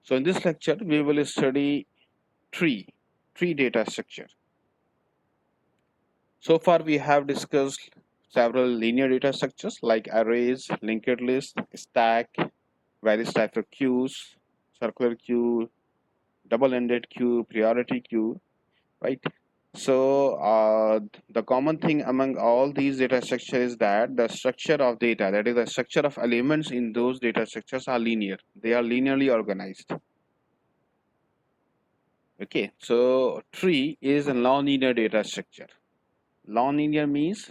So in this lecture, we will study tree data structure. So far, we have discussed several linear data structures like arrays, linked list, stack, various types of queues, circular queue, double-ended queue, priority queue, right? So the common thing among all these data structures is that the structure of data, that is the structure of elements in those data structures, are linear. They are linearly organized. Okay, so tree is a non-linear data structure. Non-linear means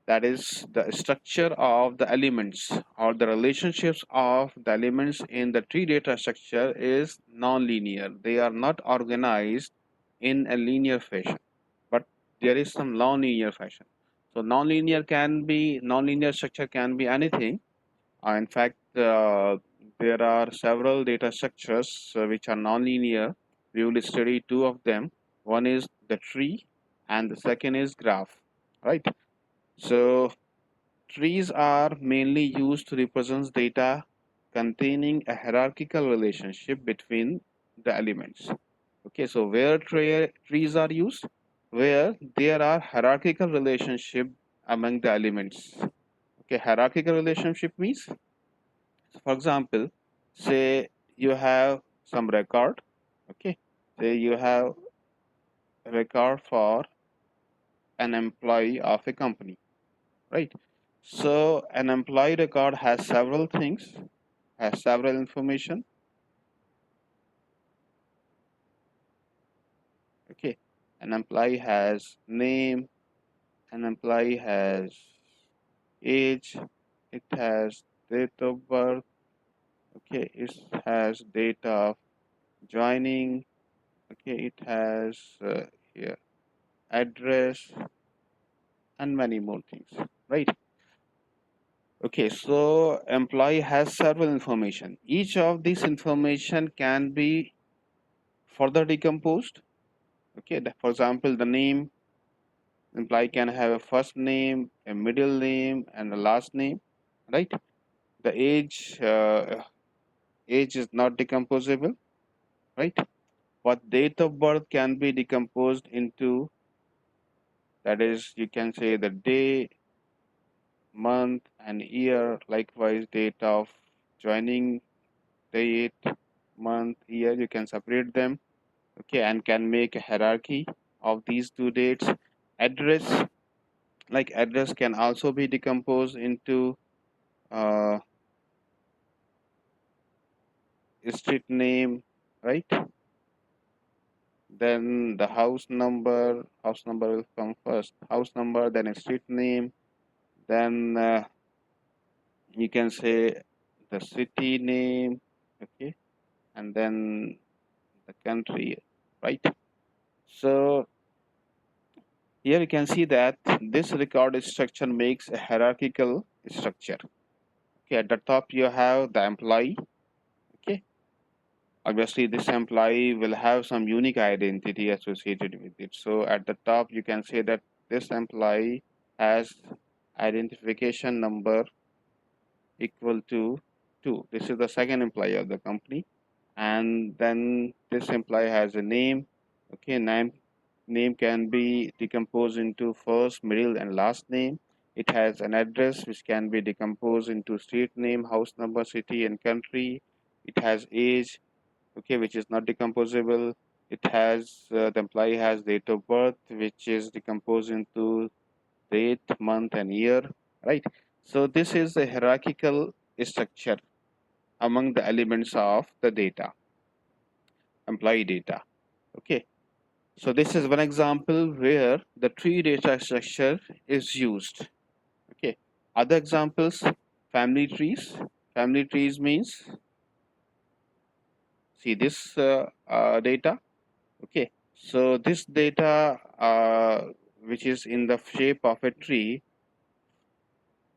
that is the structure of the elements or the relationships of the elements in the tree data structure is non-linear. They are not organized in a linear fashion, but there is some non-linear fashion. So non-linear structure can be anything. In fact, there are several data structures which are non-linear. We will study two of them. One is the tree and the second is graph, right? So trees are mainly used to represent data containing a hierarchical relationship between the elements. Okay, so where trees are used, where there are hierarchical relationship among the elements. Okay, hierarchical relationship means, for example, say you have some record. Okay, say you have a record for an employee of a company, right? So an employee record has several things, has several information. Okay, an employee has name, an employee has age, it has date of birth. Okay, it has date of joining. Okay, it has here address and many more things, right? Okay, so employee has several information. Each of these information can be further decomposed. Okay, for example, the name, employee can have a first name, a middle name, and a last name, right? The age is not decomposable, right? But date of birth can be decomposed into, that is, you can say the day, month, and year. Likewise, date of joining, date, month, year, you can separate them. Okay, and can make a hierarchy of these two dates. Address, like address can also be decomposed into uh, street name, right? Then the house number will come first. House number, then a street name, then you can say the city name, okay, and then the country, right? So here you can see that this record structure makes a hierarchical structure. Okay, at the top you have the employee. Okay, obviously this employee will have some unique identity associated with it. So at the top you can say that this employee has identification number equal to 2. This is the second employee of the company. And then this employee has a name. Okay, name can be decomposed into first, middle, and last name. It has an address which can be decomposed into street name, house number, city, and country. It has age, okay, which is not decomposable. It has the employee has date of birth, which is decomposed into date, month, and year, right? So this is a hierarchical structure among the elements of the data, employee data. Okay, so this is one example where the tree data structure is used. Okay, other examples, family trees. Family trees means, see this data. Okay, so this data which is in the shape of a tree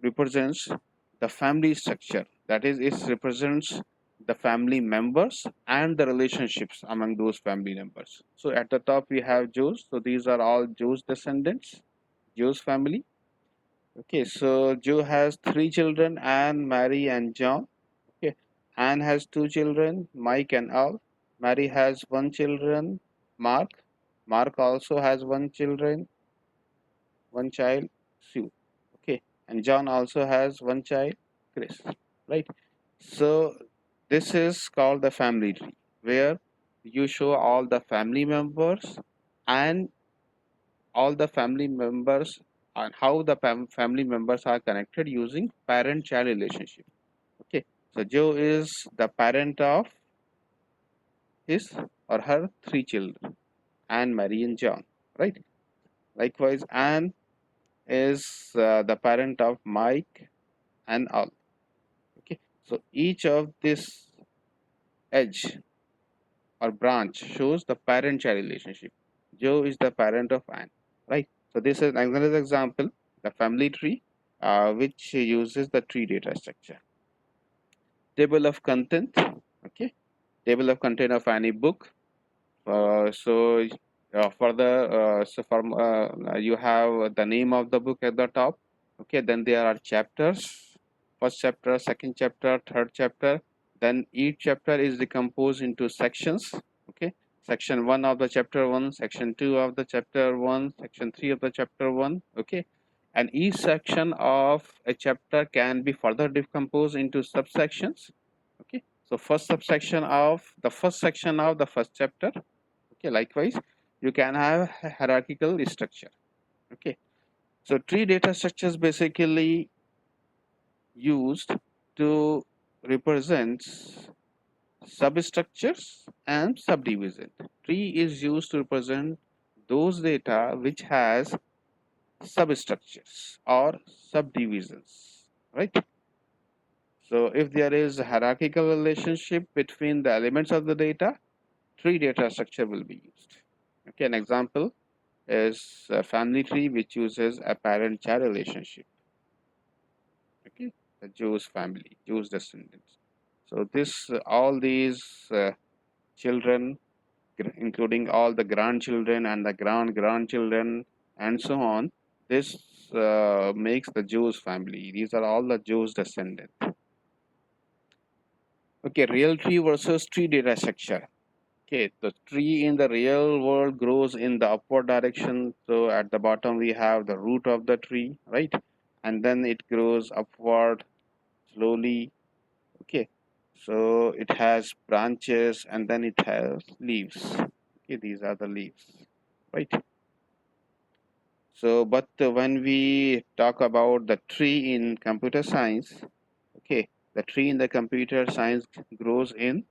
represents the family structure. That is, it represents the family members and the relationships among those family members. So at the top we have Joe's. So these are all Joe's descendants, Joe's family. Okay, so Joe has 3 children, Anne, Mary, and John. Okay, Anne has two children, Mike and Al. Mary has one children, Mark. Mark also has one child, Sue. Okay, and John also has one child, Chris. Right. So this is called the family tree, where you show all the family members and all the family members and how the family members are connected using parent-child relationship. Okay, so Joe is the parent of his or her three children, Anne, Mary, and John. Right. Likewise, Anne is the parent of Mike and Al. Okay, so each of this edge or branch shows the parent-child relationship. Joe is the parent of Anne, right? So this is another example, the family tree, which uses the tree data structure. Table of content, okay? Table of content of any book. You have the name of the book at the top. Okay, then there are chapters. First chapter, second chapter, third chapter. Then each chapter is decomposed into sections. Okay, section 1 of the chapter 1, section 2 of the chapter 1, section 3 of the chapter 1. Okay, and each section of a chapter can be further decomposed into subsections. Okay, so first subsection of the first section of the first chapter. Okay, likewise you can have a hierarchical structure. Okay, so tree data structures basically used to represent substructures and subdivision. Tree is used to represent those data which has substructures or subdivisions, right? So if there is a hierarchical relationship between the elements of the data, tree data structure will be used. Okay, an example is a family tree which uses a parent-child relationship. Okay, the Joe's family, Joe's descendants. So this, all these children, including all the grandchildren and the grandchildren, and so on, this makes the Joe's family. These are all the Joe's descendants. Okay, real tree versus tree data structure. Okay, the tree in the real world grows in the upward direction. So at the bottom we have the root of the tree, right? And then it grows upward slowly. Okay, so it has branches and then it has leaves. Okay, these are the leaves, right? So, but when we talk about the tree in computer science, okay, the tree in the computer science grows in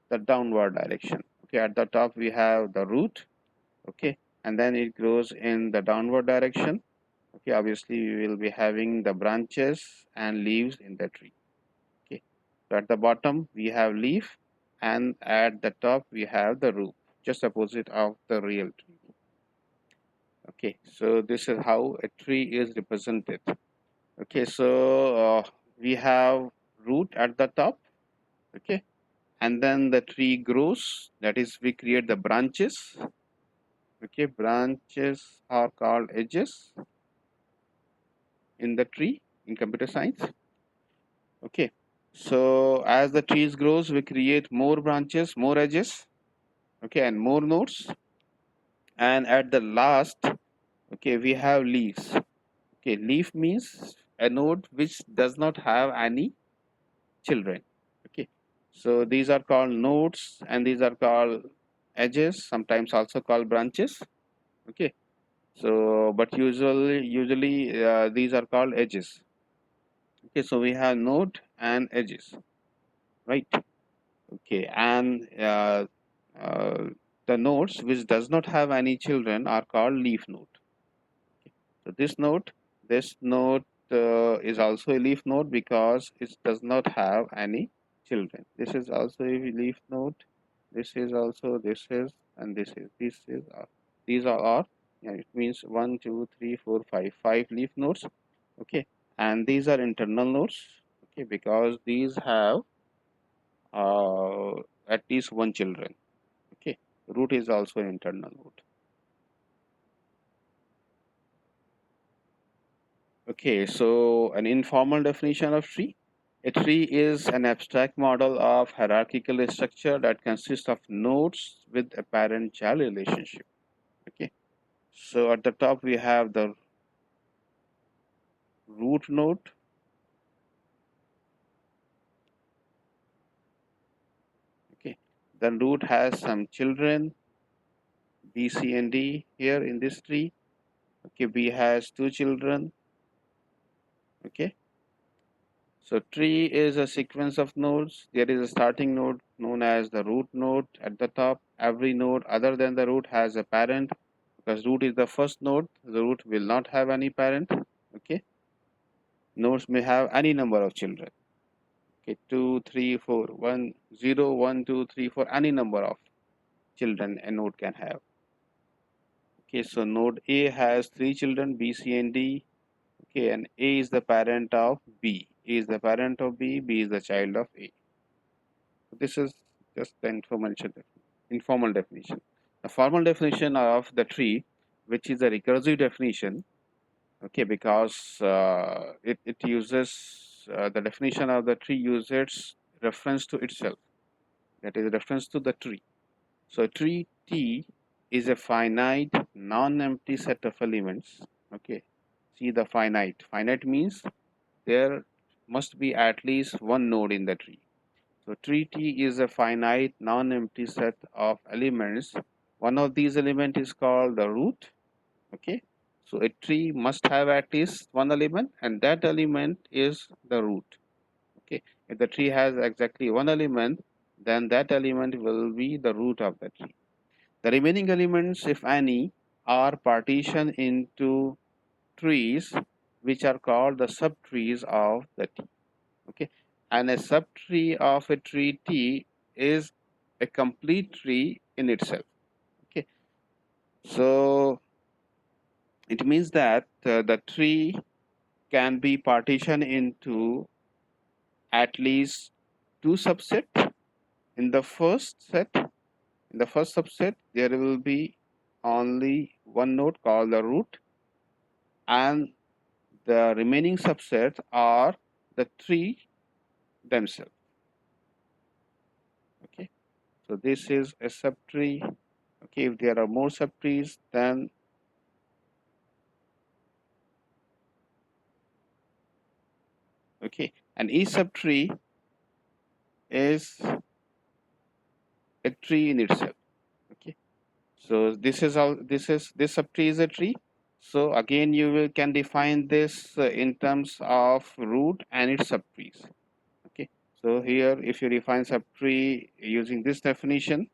the downward direction. Okay, at the top we have the root, okay, and then it grows in the downward direction. Okay, obviously we will be having the branches and leaves in the tree. Okay, so at the bottom we have leaf, and at the top we have the root, just opposite of the real tree. Okay, so this is how a tree is represented. Okay, so we have root at the top. Okay, and then the tree grows, that is we create the branches. Okay, branches are called edges in the tree in computer science. Okay, so as the trees grows, we create more branches, more edges, okay, and more nodes. And at the last, okay, we have leaves. Okay, leaf means a node which does not have any children. Okay, so these are called nodes and these are called edges, sometimes also called branches. Okay, so but usually these are called edges. Okay, so we have node and edges, right? Okay, and the nodes which does not have any children are called leaf node. Okay. So this node is also a leaf node because it does not have any children. This is also a leaf node. This is also this is and this is these are yeah, it means 1 2 3 4 5 leaf nodes. Okay, and these are internal nodes. Okay, because these have uh, at least one children. Okay, root is also an internal node. Okay, so an informal definition of tree. A tree is an abstract model of hierarchical structure that consists of nodes with a parent-child relationship. Okay, so at the top we have the root node. Okay, the root has some children B, C, and D here in this tree. Okay, B has two children. Okay, so tree is a sequence of nodes. There is a starting node known as the root node at the top. Every node other than the root has a parent. Because root is the first node, the root will not have any parent. Okay, nodes may have any number of children. Okay, 2, 3, 4, 1, 0, 1, 2, 3, 4, any number of children a node can have. Okay, so node A has three children, B, C, and D. Okay, and A is the parent of B. A is the parent of B. B is the child of A. So this is just the informal definition. The formal definition of the tree, which is a recursive definition, okay, because it uses the definition of the tree uses reference to itself, that is reference to the tree. So tree T is a finite non-empty set of elements. Okay, see the finite means there must be at least one node in the tree. So tree T is a finite non-empty set of elements. One of these elements is called the root. Okay, so a tree must have at least one element, and that element is the root. Okay, if the tree has exactly one element, then that element will be the root of the tree. The remaining elements, if any, are partitioned into trees, which are called the subtrees of the tree. Okay, and a subtree of a tree T is a complete tree in itself. Okay, so it means that the tree can be partitioned into at least two subsets. In the first set, in the first subset, there will be only one node called the root, and the remaining subsets are the tree themselves. Okay, so this is a subtree. Okay, if there are more subtrees, then okay, and each subtree is a tree in itself. Okay, so this subtree is a tree. So again, can define this in terms of root and its subtrees. Okay, so here if you define subtree using this definition,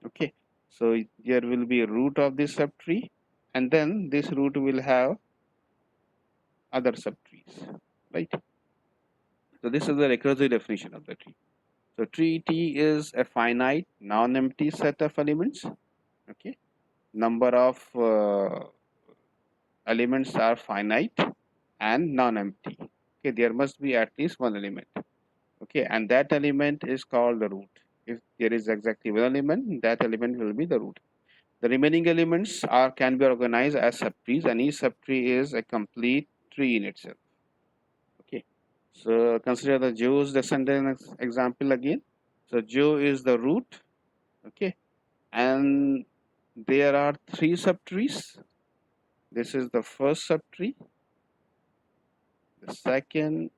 okay, so there will be a root of this subtree, and then this root will have other subtrees, right? So this is the recursive definition of the tree. So tree T is a finite non-empty set of elements. Okay, number of elements are finite and non-empty. Okay, there must be at least one element. Okay, and that element is called the root. If there is exactly one element, that element will be the root. The remaining elements can be organized as subtrees, and each subtree is a complete tree in itself. Okay, so consider the Joe's descendant example again. So Joe is the root. Okay, and there are three subtrees. This is the first subtree, the second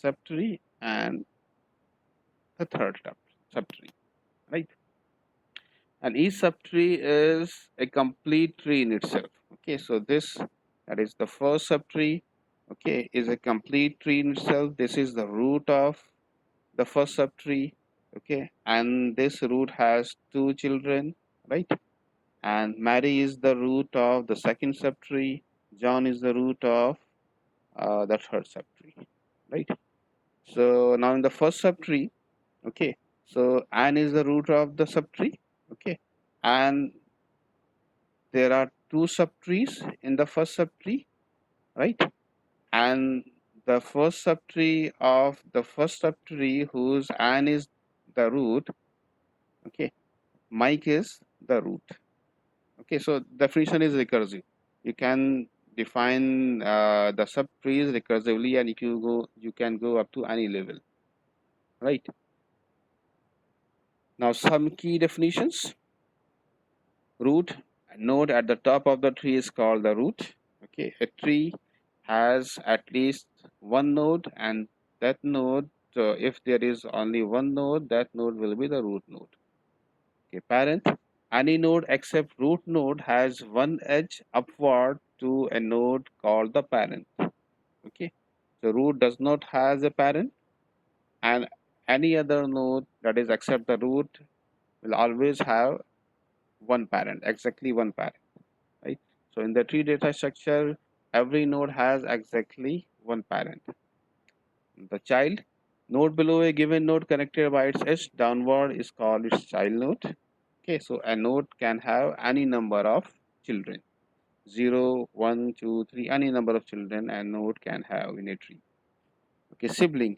subtree, and the third subtree, right? And each subtree is a complete tree in itself. Okay, so this, that is the first subtree, okay, is a complete tree in itself. This is the root of the first subtree, okay, and this root has two children, right? And Mary is the root of the second subtree. John is the root of the third subtree, right? So now in the first subtree, okay, so Anne is the root of the subtree, okay, and there are two subtrees in the first subtree, right? And the first subtree of the first subtree whose Anne is the root, okay, Mike is the root. Okay, so definition is recursive. You can define the subtrees recursively, and if you can go up to any level. right? Now some key definitions. Root, a node at the top of the tree is called the root. Okay, a tree has at least one node, and that node, if there is only one node, that node will be the root node. Okay, parent, any node except root node has one edge upward to a node called the parent. Okay, so root does not has a parent, and any other node that is except the root will always have one parent, exactly one parent, right? So in the tree data structure, every node has exactly one parent. The child node below a given node connected by its edge downward is called its child node. Okay, so a node can have any number of children. 0, 1, 2, 3, any number of children a node can have in a tree. Okay, sibling.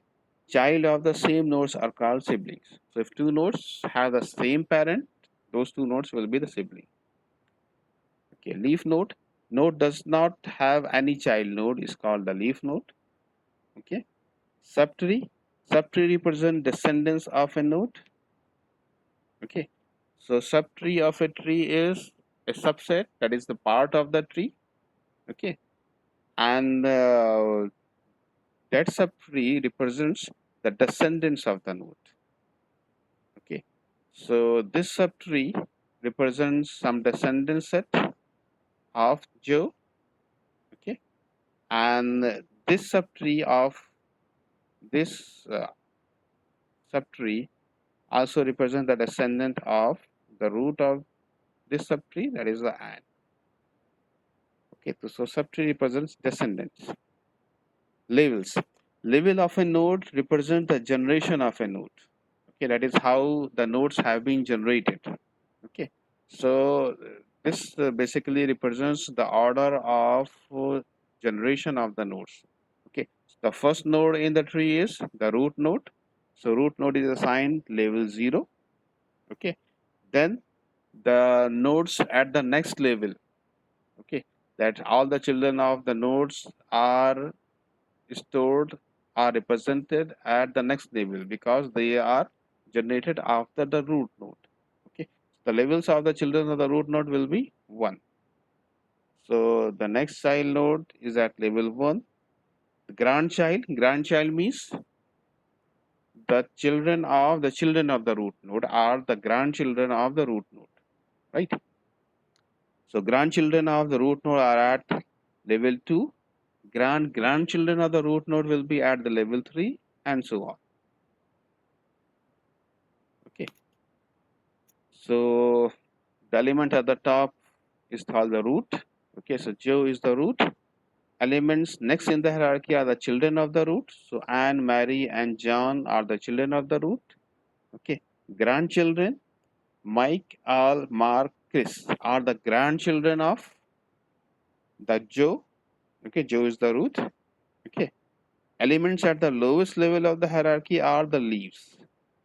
Child of the same nodes are called siblings. So if two nodes have the same parent, those two nodes will be the sibling. Okay, leaf node. Node does not have any child node is called the leaf node. Okay, subtree. Subtree represent descendants of a node. Okay, so subtree of a tree is a subset, that is the part of the tree. Okay, and that subtree represents the descendants of the node. Okay, so this subtree represents some descendant set of Joe. Okay, and this subtree of this subtree also represents the descendant of the root of this subtree, that is the ant. Okay, so subtree represents descendants. Levels. Level of a node represent the generation of a node. Okay, that is how the nodes have been generated. Okay, so this basically represents the order of generation of the nodes. Okay, the first node in the tree is the root node. So root node is assigned level 0. Okay, then the nodes at the next level. Okay, that all the children of the nodes are stored, are represented at the next level because they are generated after the root node. Okay, the levels of the children of the root node will be 1. So the next child node is at level 1. The grandchild means the children of the root node are the grandchildren of the root node, right? So grandchildren of the root node are at level 2. Grandchildren of the root node will be at the level 3, and so on. Okay, so the element at the top is called the root. Okay, so Joe is the root. Elements next in the hierarchy are the children of the root. So Anne, Mary, and John are the children of the root. Okay, grandchildren Mike, Al, Mark, Chris are the grandchildren of the Joe. Okay, Joe is the root. Okay, elements at the lowest level of the hierarchy are the leaves.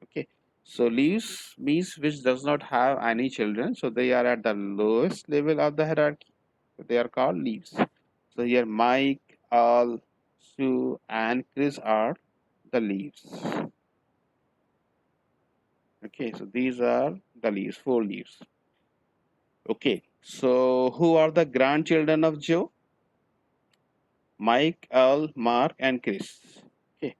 Okay, so leaves means which does not have any children, so they are at the lowest level of the hierarchy. So they are called leaves. So here Mike, Al, Sue, and Chris are the leaves. Okay, so these are the leaves, 4 leaves. Okay, so who are the grandchildren of Joe? Mike, Al, Mark, and Chris. Okay,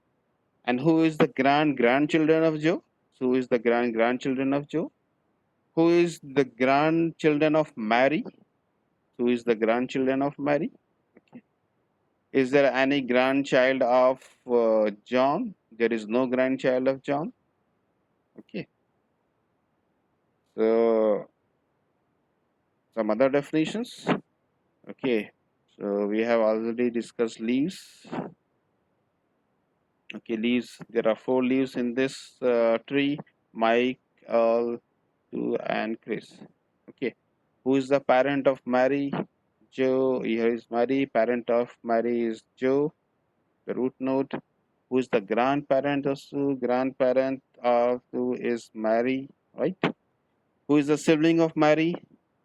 and who is the grandchildren of Joe? So who is the grandchildren of Joe? Who is the grandchildren of Mary? Who is the grandchildren of Mary? Okay. Is there any grandchild of John? There is no grandchild of John. Okay. So some other definitions. Okay. So we have already discussed leaves. Okay, leaves. There are 4 leaves in this tree. Mike, Earl, Sue, and Chris. Okay. Who is the parent of Mary? Joe. Here is Mary. Parent of Mary is Joe. The root node. Who is the grandparent of Sue? Grandparent of Sue is Mary, right? Who is the sibling of Mary?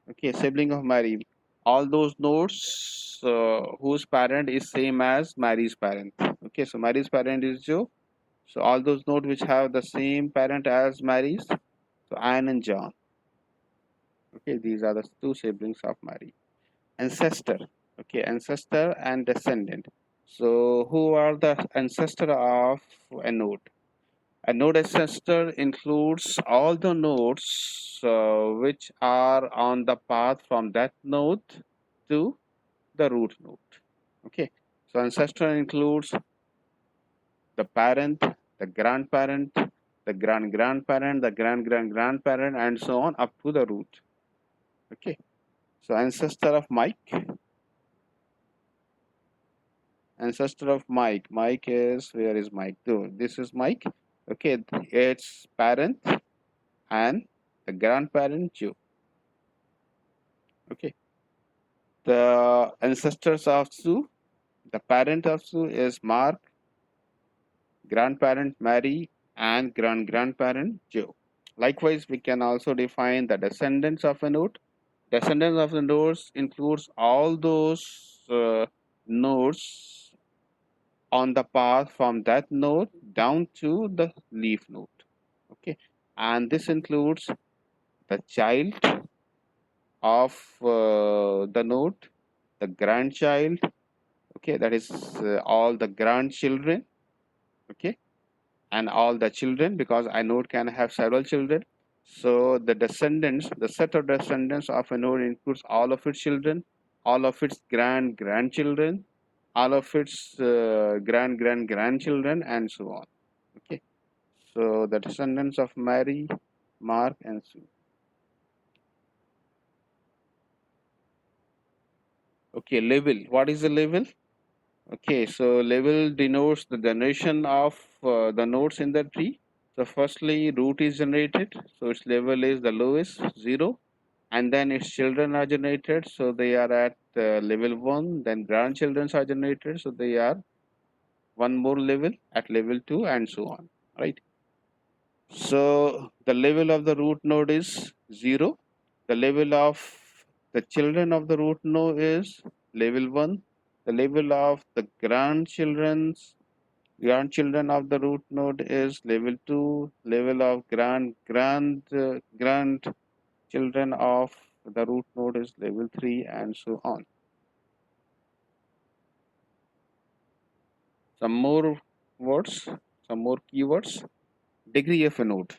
Okay, sibling of Mary. All those nodes whose parent is same as Mary's parent. Okay, so Mary's parent is Joe. So all those nodes which have the same parent as Mary's, so Anne and John. Okay, these are the two siblings of Mary. Ancestor. Okay, ancestor and descendant. So who are the ancestor of a node? A node ancestor includes all the nodes which are on the path from that node to the root node. Okay, so ancestor includes the parent, the grandparent, the grand grandparent, the grand grand grandparent, and so on up to the root. Okay, so ancestor of Mike, ancestor of Mike. Mike is, where is Mike? So this is Mike. Okay, its parent and the grandparent Joe. Okay, the ancestors of Sue, the parent of Sue is Mark, grandparent Mary, and grand grandparent Joe. Likewise, we can also define the descendants of a node. Descendants of the nodes includes all those nodes on the path from that node down to the leaf node. Okay, and this includes the child of the node, the grandchild. Okay, that is all the grandchildren. Okay, and all the children, because a node can have several children. So the descendants, the set of descendants of a node includes all of its children, all of its grandchildren, all of its grandchildren, and so on. Okay, so the descendants of Mary, Mark, and Sue. Okay, level. What is the level? Okay, so level denotes the generation of the nodes in the tree. So firstly, root is generated, so its level is the lowest, 0, and then its children are generated, so they are at level 1. Then grandchildren are generated, so they are one more level at level 2, and so on. Right. So the level of the root node is 0. The level of the children of the root node is level 1. The level of the grandchildren of the root node is level 2. Level of grandchildren of the root node is level 3, and so on. Some more words, some more keywords. Degree of a node.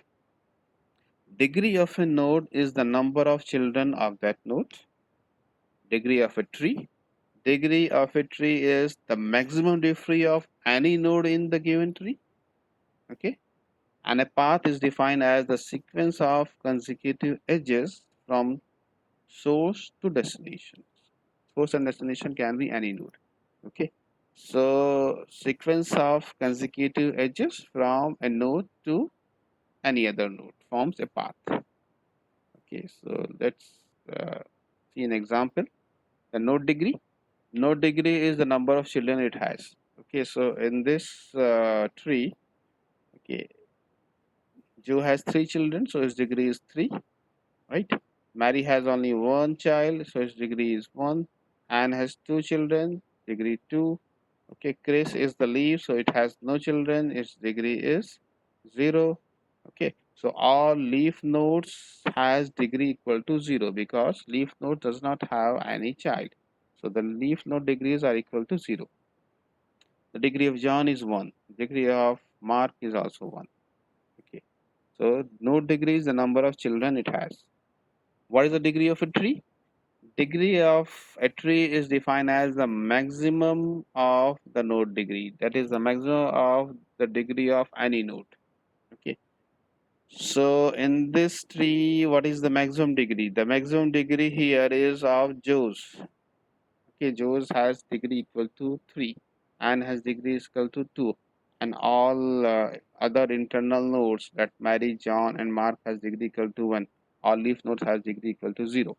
Degree of a node is the number of children of that node. Degree of a tree. Degree of a tree is the maximum degree of any node in the given tree. Okay. And a path is defined as the sequence of consecutive edges from source to destination. Source and destination can be any node. Okay. So sequence of consecutive edges from a node to any other node forms a path. Okay, so let's see an example. The node degree. Node degree is the number of children it has. Okay, so in this tree, okay, Joe has 3 children, so his degree is 3, right? Mary has only 1 child, so his degree is 1. Anne has 2 children, degree 2. Okay, Chris is the leaf, so it has no children, its degree is 0. Okay, so all leaf nodes has degree equal to 0 because leaf node does not have any child. So the leaf node degrees are equal to 0. The degree of John is 1. Degree of Mark is also 1. Okay, so node degree is the number of children it has. What is the degree of a tree? Degree of a tree is defined as the maximum of the node degree. That is the maximum of the degree of any node. Okay. So in this tree, what is the maximum degree? The maximum degree here is of Joe's. Okay, Joe's has degree equal to 3 and has degree equal to 2. And all other internal nodes that Mary, John, and Mark has degree equal to 1. All leaf nodes has degree equal to 0.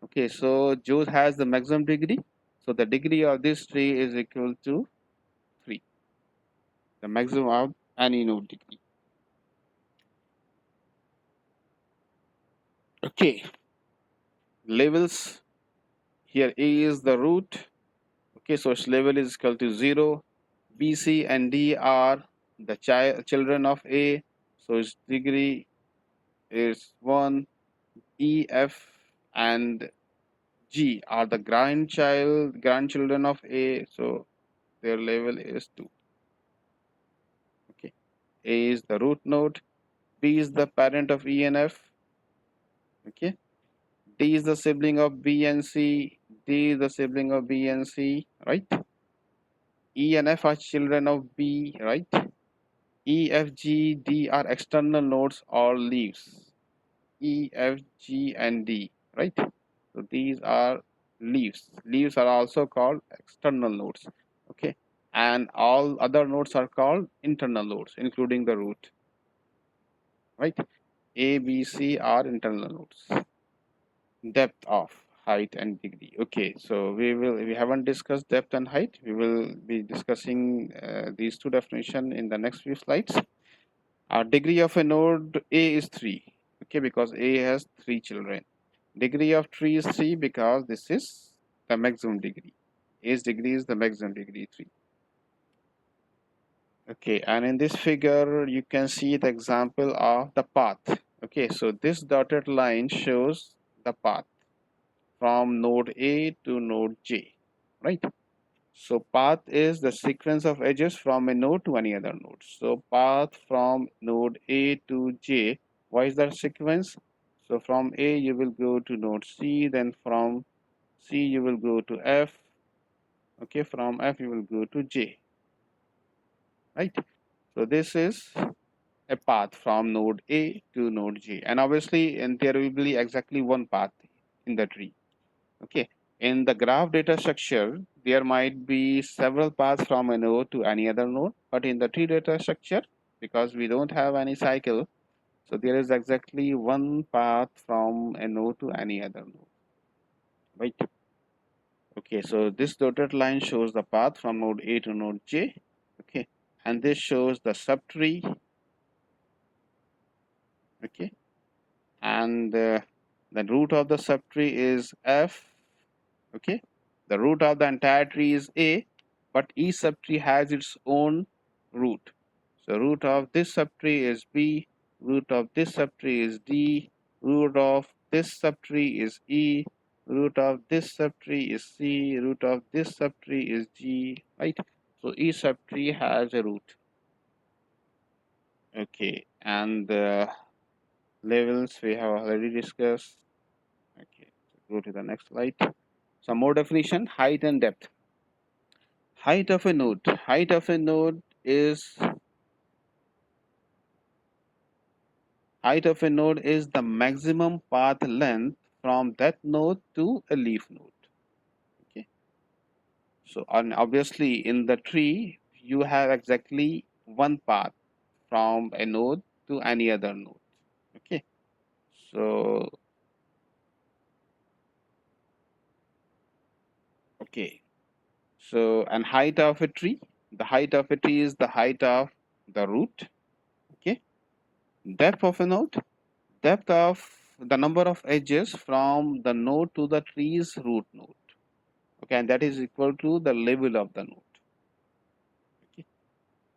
Okay, so Joe has the maximum degree. So the degree of this tree is equal to 3. The maximum of any node degree. Okay, levels. Here A is the root. Okay, so its level is equal to 0. B, C, and D are the children of A, so its degree is 1. E, F, and G are the grandchildren of A, so their level is 2. Okay, A is the root node, B is the parent of E and F. Okay, D is the sibling of B and C, D is the sibling of B and C, right? E and F are children of B, right? E, F, G, D are external nodes or leaves. E, F, G, and D, right? So these are leaves. Leaves are also called external nodes, okay? And all other nodes are called internal nodes, including the root, right? A, B, C are internal nodes. Depth of height and degree. Okay, so we haven't discussed depth and height. We will be discussing these two definitions in the next few slides. Our degree of a node A is 3, okay, because A has 3 children. Degree of tree is 3 because this is the maximum degree. A's degree is the maximum degree 3. Okay, and in this figure, you can see the example of the path. Okay, so this dotted line shows the path from node A to node J, right? So path is the sequence of edges from a node to any other node. So path from node A to J, why is that sequence? So from A you will go to node C, then from C you will go to F, okay, from F you will go to J, right? So this is a path from node A to node J, and obviously and there will be exactly one path in the tree. Okay, in the graph data structure, there might be several paths from a node to any other node, but in the tree data structure, because we don't have any cycle, so there is exactly one path from a node to any other node, right? Okay, so this dotted line shows the path from node A to node J, okay, and this shows the subtree, okay, and the root of the subtree is F. Okay, the root of the entire tree is A, but each subtree has its own root. So root of this subtree is B, root of this subtree is D, root of this subtree is E, root of this subtree is C, root of this subtree is G, right? So each subtree has a root. Okay, and the levels we have already discussed. Okay, so go to the next slide. Some more definition: height and depth. Height of a node. Height of a node is the maximum path length from that node to a leaf node. Okay. So and obviously in the tree you have exactly one path from a node to any other node. Okay. So okay. So and height of a tree. The height of a tree is the height of the root. Okay. Depth of a node. Depth of the number of edges from the node to the tree's root node. Okay, and that is equal to the level of the node. Okay.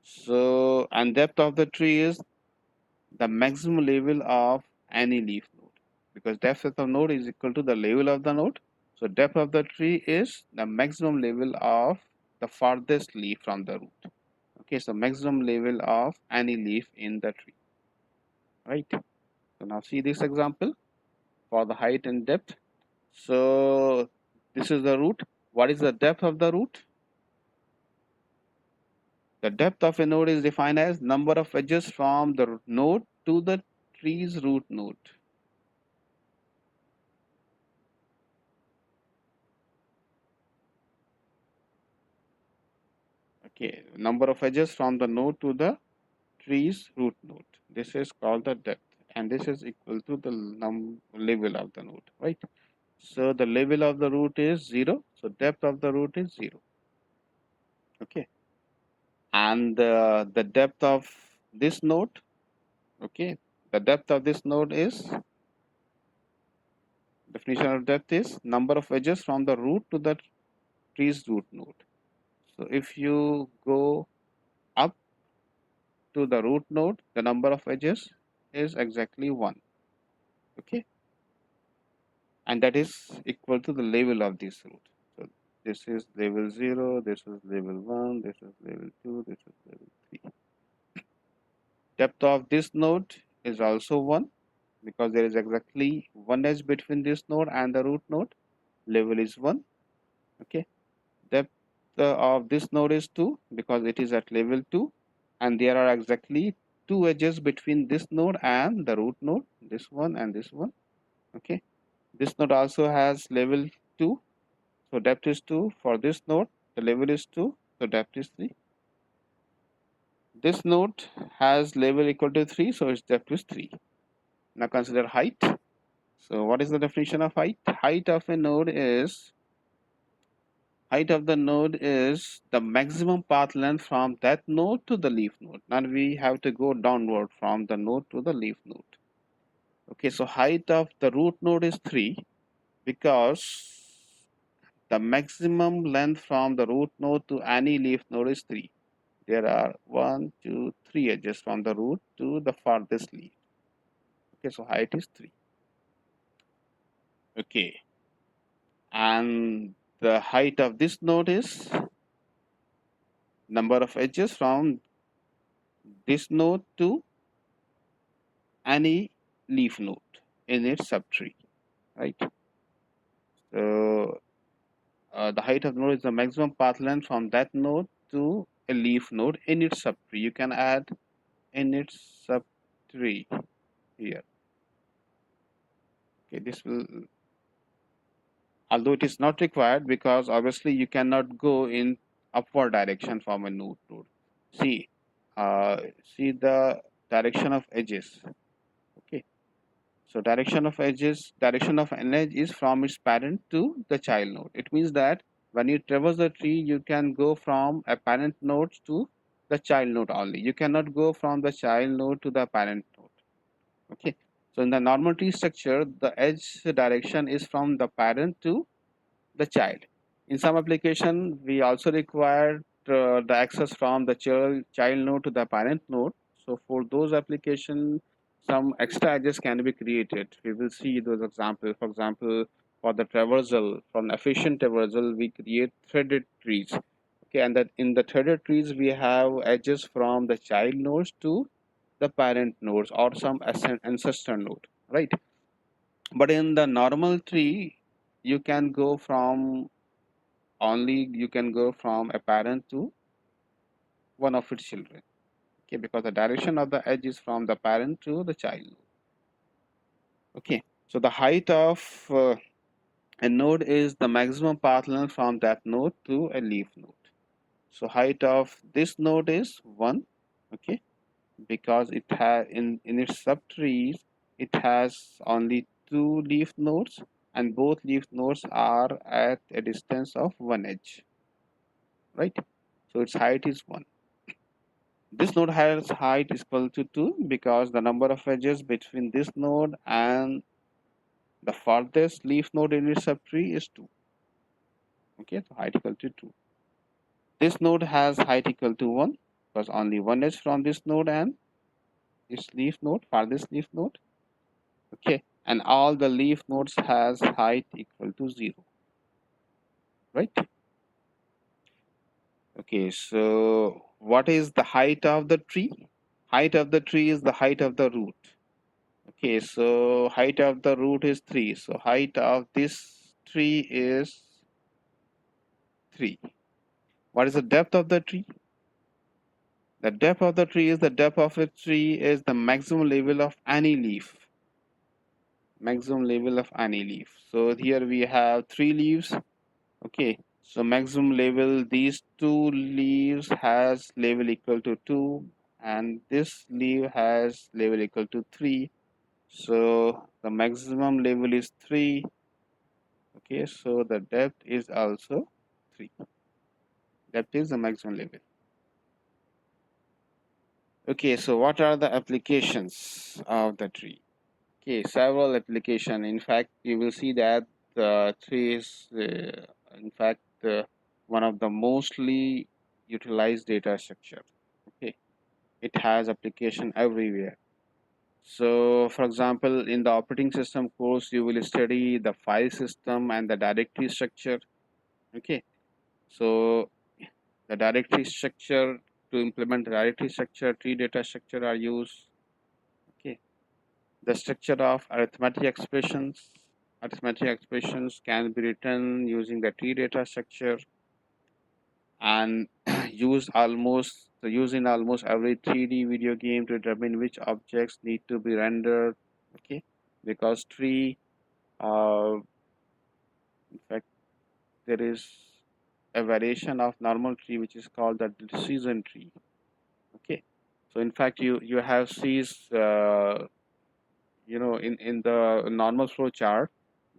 So, and depth of the tree is the maximum level of any leaf node, because depth of the node is equal to the level of the node. So, depth of the tree is the maximum level of the farthest leaf from the root. Okay, so maximum level of any leaf in the tree, right? So now see this example for the height and depth. So this is the root. What is the depth of the root? The depth of a node is defined as number of edges from the node to the tree's root node. Okay, number of edges from the node to the tree's root node. This is called the depth, and this is equal to the level of the node, right? So the level of the root is 0. So depth of the root is 0. Okay, and the depth of this node. Okay, the depth of this node is, definition of depth is number of edges from the root to the tree's root node. So if you go up to the root node, the number of edges is exactly 1. Okay, and that is equal to the level of this root. So this is level 0, this is level 1, this is level 2, this is level 3. Depth of this node is also 1 because there is exactly one edge between this node and the root node. Level is 1. Okay, depth of this node is 2 because it is at level 2, and there are exactly two edges between this node and the root node, this one and this one. Okay, this node also has level 2, so depth is 2. For this node, the level is 2, so depth is 3. This node has level equal to 3, so its depth is 3. Now consider height. So what is the definition of height? Height of the node is the maximum path length from that node to the leaf node. Now we have to go downward from the node to the leaf node. Okay, so height of the root node is 3 because the maximum length from the root node to any leaf node is 3. There are 1, 2, 3 edges from the root to the farthest leaf. Okay, so height is 3. Okay, and the height of this node is number of edges from this node to any leaf node in its subtree, right? So the height of the node is the maximum path length from that node to a leaf node in its subtree. You can add in its subtree here. Okay, this will, although it is not required because obviously you cannot go in upward direction from a node. See, see the direction of edges. Okay, so direction of an edge is from its parent to the child node. It means that when you traverse the tree, you can go from a parent node to the child node only. You cannot go from the child node to the parent node. Okay, so in the normal tree structure, the edge direction is from the parent to the child. In some application, we also require the access from the child node to the parent node. So for those applications, some extra edges can be created. We will see those examples. For example, for the traversal, for an efficient traversal, we create threaded trees. Okay, and that in the threaded trees, we have edges from the child nodes to the parent nodes or some ancestor node, right? But in the normal tree, you can go from a parent to one of its children. Okay, because the direction of the edge is from the parent to the child. Okay, so the height of a node is the maximum path length from that node to a leaf node. So height of this node is 1. Okay, because it has in its subtrees it has only 2 leaf nodes, and both leaf nodes are at a distance of 1 edge, right? So its height is 1. This node has height is equal to 2 because the number of edges between this node and the farthest leaf node in its subtree is 2. Okay, so height equal to 2. This node has height equal to 1 because only one edge from this node and its leaf node, farthest leaf node. Okay, and all the leaf nodes has height equal to 0, right? Okay, so what is the height of the tree? Height of the tree is the height of the root. Okay, so height of the root is 3. So height of this tree is 3. What is the depth of the tree? The depth of the tree is the maximum level of any leaf. Maximum level of any leaf. So here we have 3 leaves. Okay, so maximum level, these 2 leaves has level equal to 2, and this leaf has level equal to 3. So the maximum level is 3. Okay, so the depth is also 3. Depth is the maximum level. Okay, so what are the applications of the tree? Okay, several application. In fact, you will see that the tree is in fact one of the mostly utilized data structure. Okay, it has application everywhere. So for example, in the operating system course, you will study the file system and the directory structure. Okay, so the directory structure, to implement the directory structure, tree data structure are used. Okay, the structure of arithmetic expressions. Arithmetic expressions can be written using the tree data structure, and used in almost every 3D video game to determine which objects need to be rendered. Okay, because tree, in fact, there is a variation of normal tree which is called the decision tree. Okay, so in fact, you have sees, in the normal flow chart,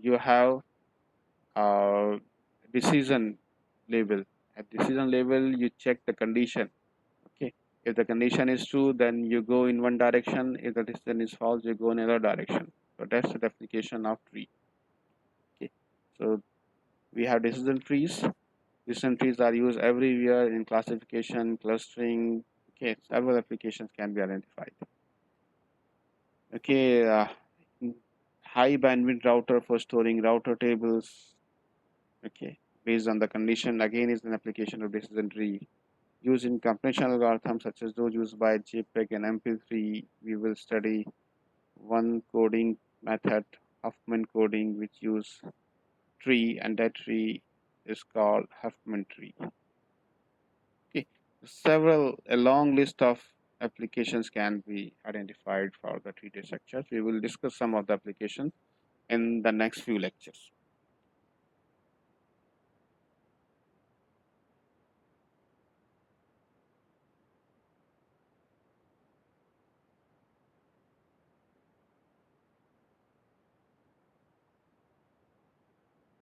you have uh, decision label. At decision level, you check the condition. Okay, if the condition is true, then you go in one direction. If the decision is false, you go in another direction. So that's the application of tree. Okay, so we have decision trees. Decision trees are used everywhere in classification, clustering. Okay, several applications can be identified. Okay, high bandwidth router for storing router tables. Okay, based on the condition, again is an application of decision tree. Used in computational algorithms such as those used by JPEG and MP3, we will study one coding method, Huffman coding, which use tree, and that tree is called Huffman tree. Okay, a long list of applications can be identified for the tree data structures. We will discuss some of the applications in the next few lectures.